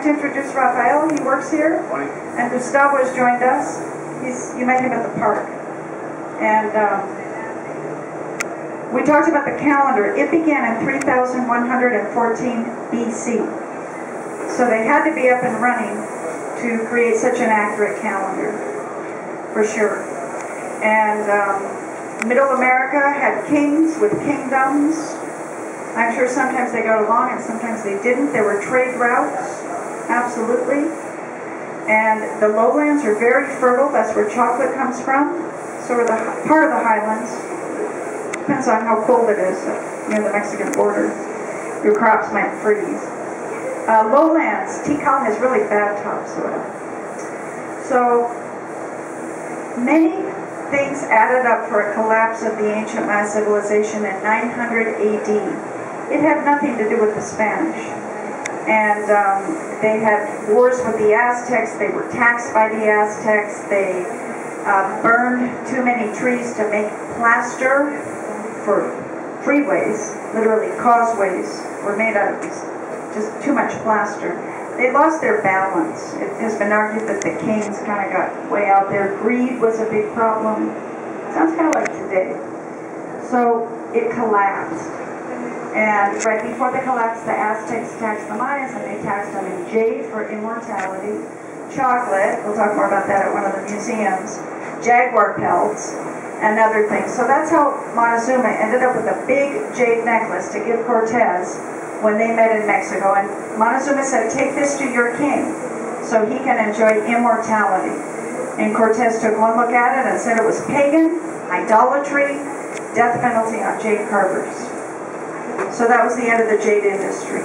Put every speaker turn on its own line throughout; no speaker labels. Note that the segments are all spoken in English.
to introduce Rafael. He works here.
Morning.
And Gustavo has joined us. You met him at the park. And we talked about the calendar. It began in 3114 BC. So they had to be up and running to create such an accurate calendar, for sure. And Middle America had kings with kingdoms. I'm sure sometimes they got along and sometimes they didn't. There were trade routes, absolutely. And the lowlands are very fertile. That's where chocolate comes from. So are the part of the highlands. Depends on how cold it is near the Mexican border. Your crops might freeze. Lowlands, Tikal has really bad topsoil. So many things added up for a collapse of the ancient Maya civilization in 900 AD. It had nothing to do with the Spanish. And they had wars with the Aztecs. They were taxed by the Aztecs. They burned too many trees to make plaster for freeways. Literally, causeways were made out of just too much plaster. They lost their balance. It has been argued that the kings kind of got way out there. Greed was a big problem. Sounds kind of like today. So it collapsed. And right before the collapse, the Aztecs taxed the Mayas, and they taxed them in jade for immortality, chocolate, we'll talk more about that at one of the museums, jaguar pelts, and other things. So that's how Montezuma ended up with a big jade necklace to give Cortez when they met in Mexico. And Montezuma said, take this to your king so he can enjoy immortality. And Cortez took one look at it and said it was pagan, idolatry, death penalty on jade carvers. So that was the end of the jade industry.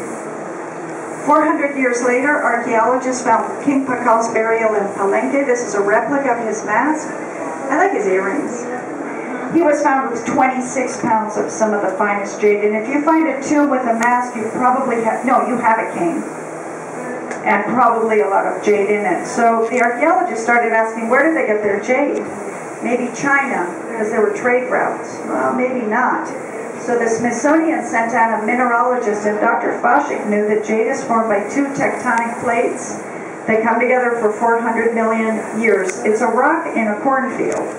400 years later, archaeologists found King Pacal's burial in Palenque. This is a replica of his mask. I like his earrings. He was found with 26 pounds of some of the finest jade. And if you find a tomb with a mask, you probably have, no, you have a king. And probably a lot of jade in it. So the archaeologists started asking, where did they get their jade? Maybe China, because there were trade routes. Well, maybe not. So the Smithsonian sent out a mineralogist, and Dr. Foshik knew that jade is formed by two tectonic plates. They come together for 400 million years. It's a rock in a cornfield.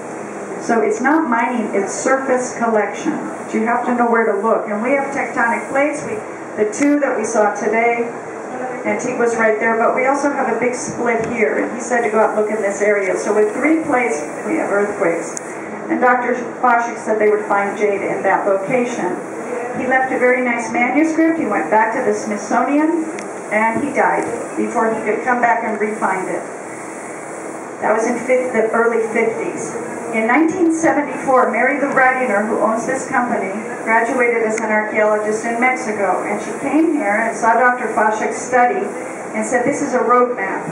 So it's not mining, it's surface collection. But you have to know where to look. And we have tectonic plates. The two that we saw today, Antigua's right there, but we also have a big split here. And he said to go out and look in this area. So with 3 plates, we have earthquakes. And Dr. Foshik said they would find jade in that location. He left a very nice manuscript. He went back to the Smithsonian, and he died before he could come back and re-find it. That was in the early 50s. In 1974, Mary Lou Radiner, who owns this company, graduated as an archaeologist in Mexico, and she came here and saw Dr. Foshik's study and said, this is a roadmap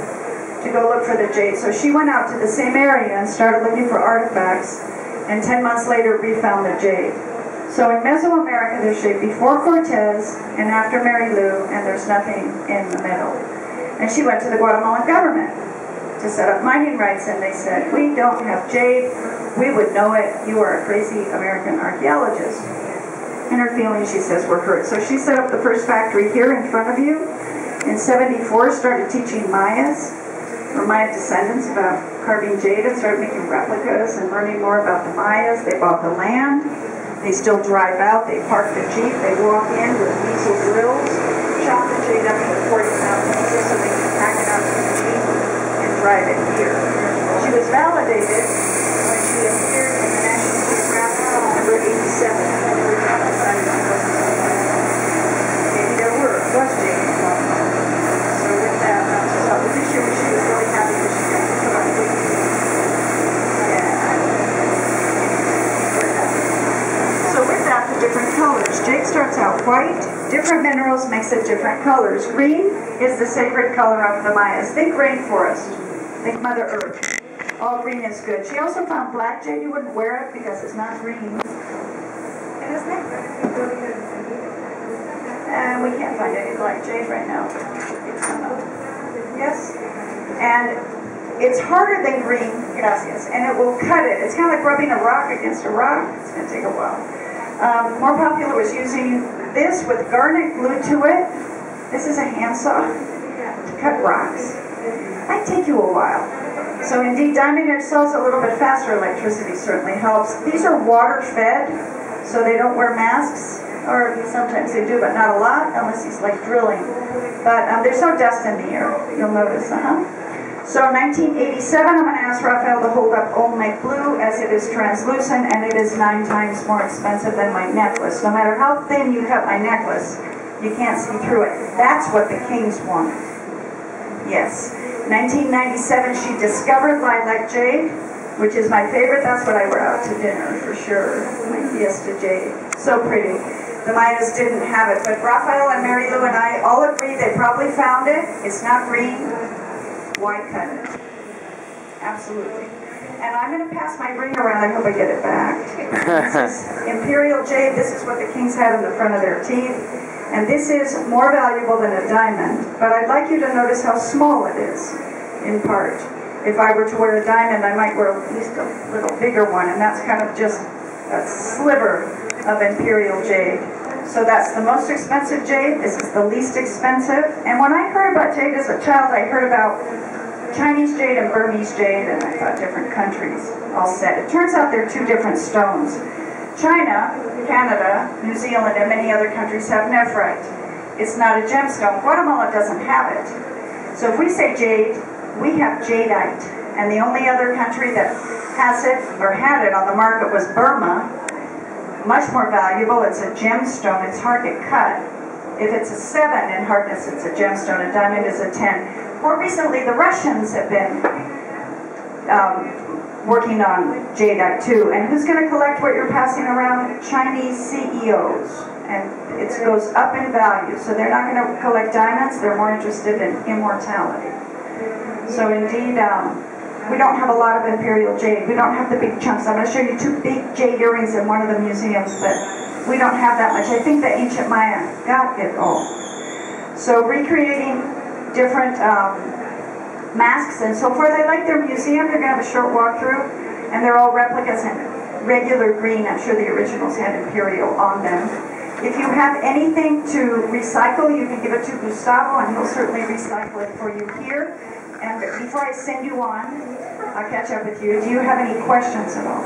to go look for the jade. So she went out to the same area and started looking for artifacts, and 10 months later refound the jade. So in Mesoamerica, there's jade before Cortez and after Mary Lou, and there's nothing in the middle. And she went to the Guatemalan government to set up mining rights, and they said, we don't have jade, we would know it, you are a crazy American archaeologist. And her feelings, she says, were hurt. So she set up the first factory here in front of you. In 74, started teaching Mayas, or Maya descendants, about carving jade, and started making replicas and learning more about the Mayas. They bought the land, they still drive out, they park the Jeep, they walk in with diesel drills, chop the jade up into 40,000 pieces so they can pack it out to the Jeep and drive it here. She was validated when she appeared in the National Geographic September 87. Maybe there was jade involved. So with that, this year she was really happy that she got to put on the So with that, the different colors. Jade starts out white. Different minerals makes it different colors. Green is the sacred color of the Mayas. Think rainforest. Think Mother Earth. All green is good. She also found black jade. You wouldn't wear it because it's not green. And we can't find any black jade right now. Yes? And it's harder than green, gracias, and it will cut it. It's kind of like rubbing a rock against a rock. It's going to take a while. More popular was using this with garnet glued to it. This is a handsaw to cut rocks. Might take you a while. So indeed, diamond yourselves a little bit faster. Electricity certainly helps. These are water fed, so they don't wear masks, or sometimes they do, but not a lot, unless he's like drilling. But there's no dust in the air, you'll notice. So in 1987, I'm going to ask Raphael to hold up Olmec Blue, as it is translucent, and it is 9 times more expensive than my necklace. No matter how thin you cut my necklace, you can't see through it. That's what the kings want. Yes. 1997, she discovered lilac jade, which is my favorite. That's what I wear out to dinner, for sure. My Fiesta jade. So pretty. The Mayas didn't have it, but Raphael and Mary Lou and I all agree they probably found it. It's not green. Why cut it? Absolutely. And I'm going to pass my ring around. I hope I get it back. This is Imperial jade. This is what the kings had in the front of their teeth. And this is more valuable than a diamond. But I'd like you to notice how small it is, in part. If I were to wear a diamond, I might wear at least a little bigger one. And that's kind of just a sliver of Imperial jade. So that's the most expensive jade. This is the least expensive. And when I heard about jade as a child, I heard about Chinese jade and Burmese jade, and I thought different countries all said. It turns out they're 2 different stones. China, Canada, New Zealand, and many other countries have nephrite. It's not a gemstone. Guatemala doesn't have it. So if we say jade, we have jadeite. And the only other country that has it, or had it on the market, was Burma. Much more valuable. It's a gemstone. It's hard to cut. If it's a 7 in hardness, it's a gemstone. A diamond is a 10. More recently, the Russians have been working on jadeite too. And who's going to collect what you're passing around? Chinese CEOs. And it goes up in value. So they're not going to collect diamonds. They're more interested in immortality. So indeed, we don't have a lot of Imperial jade. We don't have the big chunks. I'm going to show you 2 big jade earrings in one of the museums, but we don't have that much. I think the ancient Maya got it all. So recreating different masks and so forth. I like their museum. You're going to have a short walkthrough, and they're all replicas in regular green. I'm sure the originals had Imperial on them. If you have anything to recycle, you can give it to Gustavo, and he'll certainly recycle it for you here. And before I send you on, I'll catch up with you. Do you have any questions at all?